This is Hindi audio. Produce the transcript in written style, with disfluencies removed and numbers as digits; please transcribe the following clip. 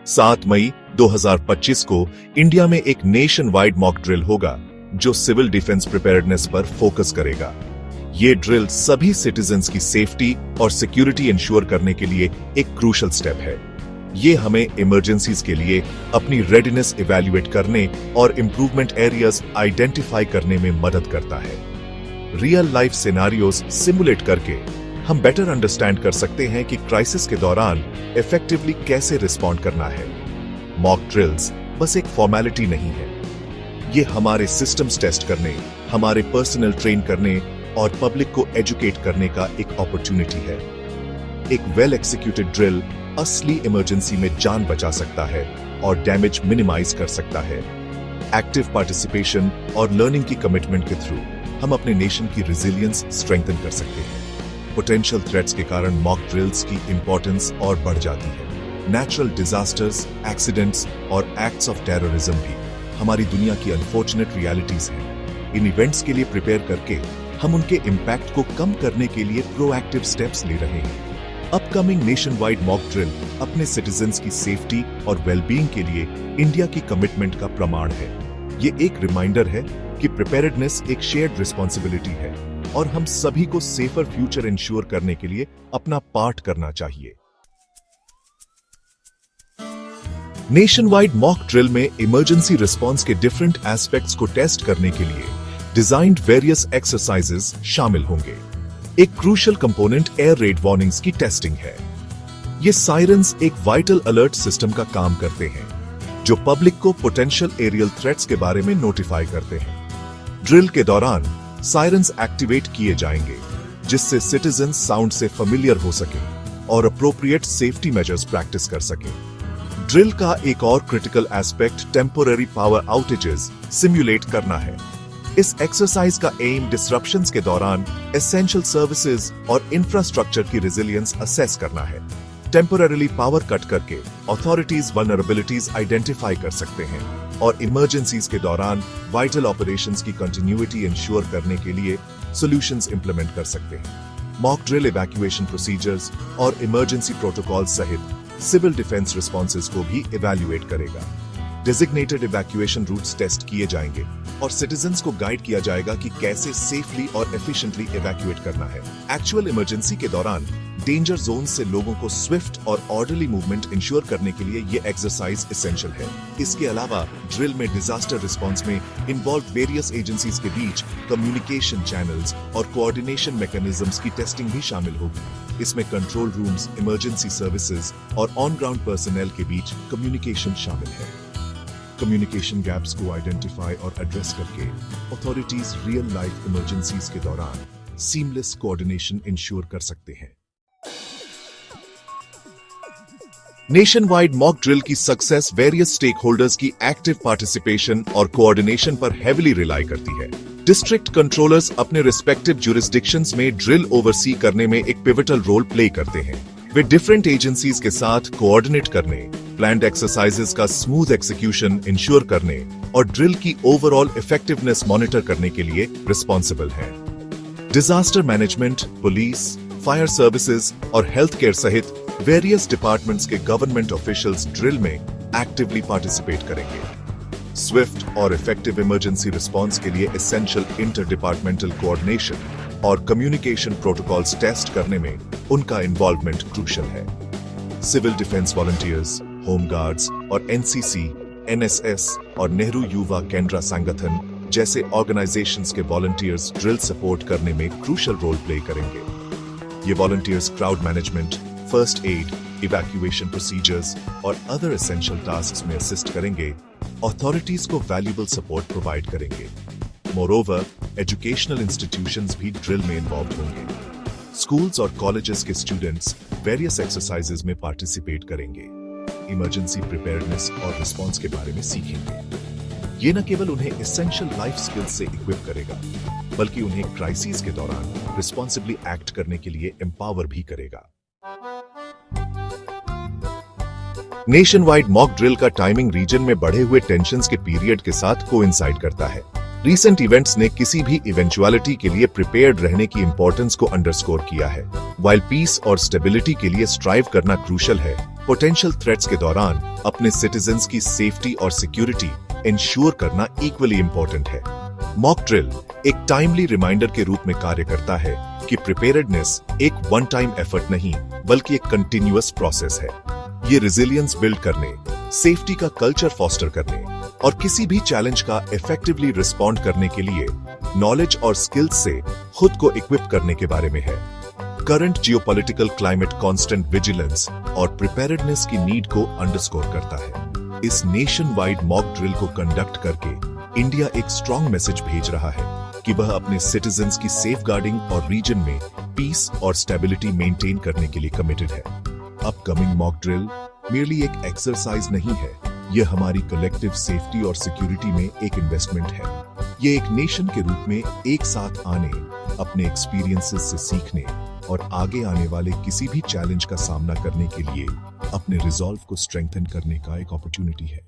7 मई 2025 को इंडिया में एक नेशन वाइड मॉक ड्रिल होगा जो सिविल डिफेंस प्रिपेयर्डनेस पर फोकस करेगा। ये ड्रिल सभी सिटीजन्स की सेफ्टी और सिक्योरिटी इंश्योर करने के लिए एक क्रूशल स्टेप है। ये हमें इमरजेंसीज के लिए अपनी रेडीनेस इवैल्यूएट करने और इंप्रूवमेंट एरियाज आइडेंटिफाई करने में मदद करता है। रियल लाइफ सिनेरियोज सिमुलेट करके हम बेटर अंडरस्टैंड कर सकते हैं कि क्राइसिस के दौरान इफेक्टिवली कैसे रिस्पॉन्ड करना है। मॉक ड्रिल्स बस एक फॉर्मेलिटी नहीं है, ये हमारे सिस्टम्स टेस्ट करने, हमारे पर्सनल ट्रेन करने और पब्लिक को एजुकेट करने का एक अपॉर्चुनिटी है। एक वेल एक्सिक्यूटेड ड्रिल असली इमरजेंसी में जान बचा सकता है और डैमेज मिनिमाइज कर सकता है। एक्टिव पार्टिसिपेशन और लर्निंग की कमिटमेंट के थ्रू हम अपने नेशन की रेजिलियंस स्ट्रेंथन कर सकते हैं। पोटेंशियल थ्रेट्स के कारण मॉक ड्रिल्स की इंपॉर्टेंस और बढ़ जाती है। नेचुरल डिजास्टर्स, एक्सीडेंट्स और एक्ट्स ऑफ टेररिज्म भी हमारी दुनिया की अनफॉर्चुनेट रियलिटीज हैं। इन इवेंट्स के लिए प्रिपेयर करके हम उनके इम्पैक्ट को कम करने के लिए प्रोएक्टिव स्टेप्स ले रहे हैं। Upcoming nation wide mock drill अपने सिटीजन्स की सेफ्टी और वेलबींग के लिए इंडिया की कमिटमेंट का प्रमाण है। ये एक रिमाइंडर है कि प्रिपेयर्डनेस एक शेयर्ड रिस्पॉन्सिबिलिटी है और हम सभी को सेफर फ्यूचर इंश्योर करने के लिए अपना पार्ट करना चाहिए। नेशन वाइड मॉक ड्रिल में इमरजेंसी रिस्पॉन्स के डिफरेंट एस्पेक्ट्स को टेस्ट करने के लिए डिजाइन्ड वेरियस एक्सरसाइजेस शामिल होंगे। एक crucial component air red warnings की टेस्टिंग है। ये सायरन्स एक वाइटल अलर्ट सिस्टम का काम करते हैं जो पब्लिक को पोटेंशियल एरियल थ्रेट्स के बारे में नोटिफाई करते हैं। ड्रिल के दौरान सायरन्स एक्टिवेट किए जाएंगे जिससे सिटीजन साउंड से फेमिलियर हो सके और अप्रोप्रिएट सेफ्टी मेजर्स प्रैक्टिस कर सके। ड्रिल का एक और critical aspect temporary power outages simulate करना है। इस एक्सरसाइज का एम डिसरप्शंस के दौरान एसेंशियल सर्विसेज और इंफ्रास्ट्रक्चर की रेजिलियंस असेस करना है। टेम्पोररीली पावर कट करके अथॉरिटीज वल्नरेबिलिटीज आइडेंटिफाई कर सकते हैं और इमरजेंसीज के दौरान वाइटल ऑपरेशंस की कंटिन्यूटी इंश्योर करने के लिए सॉल्यूशंस इंप्लीमेंट कर सकते हैं। मॉक ड्रिल इवैक्यूएशन प्रोसीजर्स और इमरजेंसी प्रोटोकॉल सहित सिविल डिफेंस रिस्पॉन्सेज को भी इवैल्यूएट करेगा। डेजिग्नेटेड इवैक्यूएशन रूट्स टेस्ट किए जाएंगे और सिटीजन्स को गाइड किया जाएगा कि कैसे सेफली और एफिशिएंटली इवैक्यूएट करना है। एक्चुअल इमरजेंसी के दौरान डेंजर जोन से लोगों को स्विफ्ट और ऑर्डरली मूवमेंट इंश्योर करने के लिए ये एक्सरसाइज एसेंशियल है। इसके अलावा ड्रिल में डिजास्टर रिस्पॉन्स में इन्वॉल्व वेरियस एजेंसीज के बीच कम्युनिकेशन चैनल्स और कोऑर्डिनेशन मैकेनिज्म्स की टेस्टिंग भी शामिल होगी। इसमें कंट्रोल रूम्स, इमरजेंसी सर्विसेज और ऑन ग्राउंड पर्सनल के बीच कम्युनिकेशन शामिल है। कम्युनिकेशन गैप्स को आइडेंटिफाई और एड्रेस करके अथॉरिटीज रियल लाइफ इमरजेंसीज के दौरान सीमलेस कोऑर्डिनेशन इंश्योर कर सकते हैं। नेशन वाइड मॉक ड्रिल की सक्सेस वेरियस स्टेक होल्डर्स की एक्टिव पार्टिसिपेशन और कोऑर्डिनेशन पर हेविली रिलाई करती है। डिस्ट्रिक्ट कंट्रोलर्स अपने रिस्पेक्टिव ज्यूरिसडिक्शंस में ड्रिल ओवरसी करने में एक पिवटल रोल प्ले करते हैं। वे डिफरेंट एजेंसीज के साथ कोऑर्डिनेट करने, प्लान्ड एक्सरसाइजेस का स्मूथ एग्जीक्यूशन इंश्योर करने और ड्रिल की ओवरऑल इफेक्टिवनेस मॉनिटर करने के लिए रिस्पॉन्सिबल हैं। Disaster management, police, fire services और हेल्थ केयर सहित वेरियस डिपार्टमेंट्स के गवर्नमेंट ऑफिशियल्स ड्रिल में एक्टिवली पार्टिसिपेट करेंगे। स्विफ्ट और इफेक्टिव इमरजेंसी रिस्पॉन्स के लिए एसेंशियल इंटर डिपार्टमेंटल कोऑर्डिनेशन और कम्युनिकेशन प्रोटोकॉल्स टेस्ट करने में उनका इन्वॉल्वमेंट क्रूशियल है। Civil defence volunteers, home guards और एनसीसी, एनएसएस और नेहरू युवा केंद्र संगठन जैसे ऑर्गेनाइजेशंस के वॉलंटियर्स ड्रिल सपोर्ट करने में क्रूशियल रोल प्ले करेंगे। ये volunteers crowd management, first aid, evacuation procedures और अदर एसेंशियल टास्क्स में असिस्ट करेंगे। अथॉरिटीज को वैल्यूएबल सपोर्ट प्रोवाइड करेंगे। मोरओवर, एजुकेशनल इंस्टीट्यूशंस भी ड्रिल में इन्वॉल्व होंगे। स्कूल्स और कॉलेजेस के स्टूडेंट्स वेरियस एक्सरसाइजेज में पार्टिसिपेट करेंगे, इमरजेंसी प्रिपेयर्डनेस और रिस्पॉन्स के बारे में सीखेंगे। ये न केवल उन्हें एसेंशियल लाइफ स्किल्स से इक्विप करेगा बल्कि उन्हें क्राइसिस के दौरान रिस्पॉन्सिबली एक्ट करने के लिए एम्पावर भी करेगा। नेशन वाइड मॉक ड्रिल का टाइमिंग रीजन में बढ़े हुए टेंशंस के पीरियड के साथ कोइंसाइड करता है। रीसेंट इवेंट्स ने किसी भी इवेंचुअलिटी के लिए प्रिपेयर्ड रहने की इंपॉर्टेंस को अंडरस्कोर किया है। वाइल पीस और स्टेबिलिटी के लिए स्ट्राइव करना क्रूशल है, पोटेंशियल थ्रेट्स के दौरान अपने सिटीजन्स की सेफ्टी और सिक्योरिटी इंश्योर करना इक्वली इंपॉर्टेंट है। मॉक ड्रिल एक टाइमली रिमाइंडर के रूप में कार्य करता है कि प्रिपेयर्डनेस एक वन टाइम एफर्ट नहीं बल्कि एक कंटिन्यूअस प्रोसेस है। ये रेजिलियंस बिल्ड करने, सेफ्टी का कल्चर फॉस्टर करने और किसी भी चैलेंज का इफेक्टिवली रिस्पॉन्ड करने के लिए नॉलेज और स्किल्स से खुद को इक्विप करने के बारे में है। Current geopolitical climate constant vigilance और प्रिपेयर्डनेस की नीड को अंडरस्कोर करता है। इस नेशन वाइड मॉक ड्रिल को कंडक्ट करके इंडिया एक स्ट्रॉन्ग मैसेज भेज रहा है कि वह अपने सिटीजन्स की सेफगार्डिंग और रीजन में पीस और स्टेबिलिटी मेंटेन करने के लिए कमिटेड है। अपकमिंग मॉक ड्रिल मेरली एक एक्सरसाइज नहीं है, यह हमारी कलेक्टिव सेफ्टी और सिक्योरिटी में एक इन्वेस्टमेंट है। ये एक नेशन के रूप में एक साथ आने, अपने एक्सपीरियंसेस से सीखने और आगे आने वाले किसी भी चैलेंज का सामना करने के लिए अपने रिजॉल्व को स्ट्रेंथन करने का एक अपॉर्चुनिटी है।